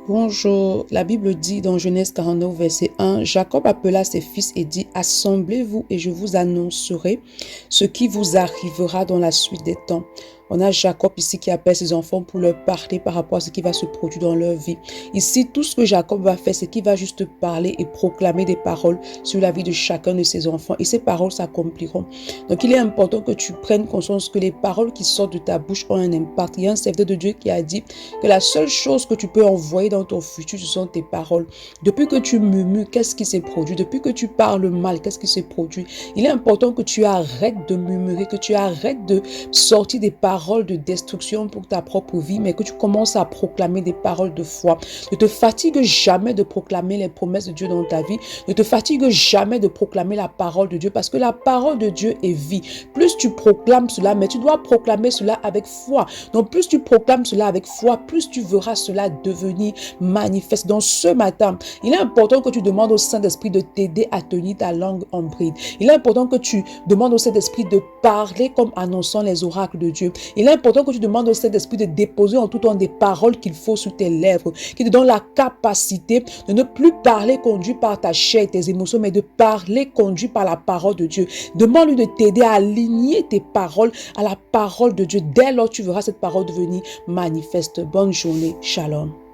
Bonjour, la Bible dit dans Genèse 49, verset 1, Jacob appela ses fils et dit, Assemblez-vous et je vous annoncerai ce qui vous arrivera dans la suite des temps. On a Jacob ici qui appelle ses enfants pour leur parler par rapport à ce qui va se produire dans leur vie. Ici, tout ce que Jacob va faire, c'est qu'il va juste parler et proclamer des paroles sur la vie de chacun de ses enfants. Et ces paroles s'accompliront. Donc, il est important que tu prennes conscience que les paroles qui sortent de ta bouche ont un impact. Il y a un serviteur de Dieu qui a dit que la seule chose que tu peux envoyer dans ton futur, ce sont tes paroles. Depuis que tu murmures, qu'est-ce qui s'est produit? Depuis que tu parles mal, qu'est-ce qui s'est produit? Il est important que tu arrêtes de murmurer, que tu arrêtes de sortir des paroles de destruction pour ta propre vie, mais que tu commences à proclamer des paroles de foi. Ne te fatigue jamais de proclamer les promesses de Dieu dans ta vie. Ne te fatigue jamais de proclamer la parole de Dieu, parce que la parole de Dieu est vie. Plus tu proclames cela, mais tu dois proclamer cela avec foi. Donc plus tu proclames cela avec foi, plus tu verras cela devenir manifeste. Donc ce matin, il est important que tu demandes au Saint-Esprit de t'aider à tenir ta langue en bride. Il est important que tu demandes au Saint-Esprit de parler comme annonçant les oracles de Dieu. Il est important que tu demandes au Saint-Esprit de déposer en tout temps des paroles qu'il faut sur tes lèvres, qui te donnent la capacité de ne plus parler conduit par ta chair et tes émotions, mais de parler conduit par la parole de Dieu. Demande-lui de t'aider à aligner tes paroles à la parole de Dieu. Dès lors, tu verras cette parole devenir manifeste. Bonne journée. Shalom.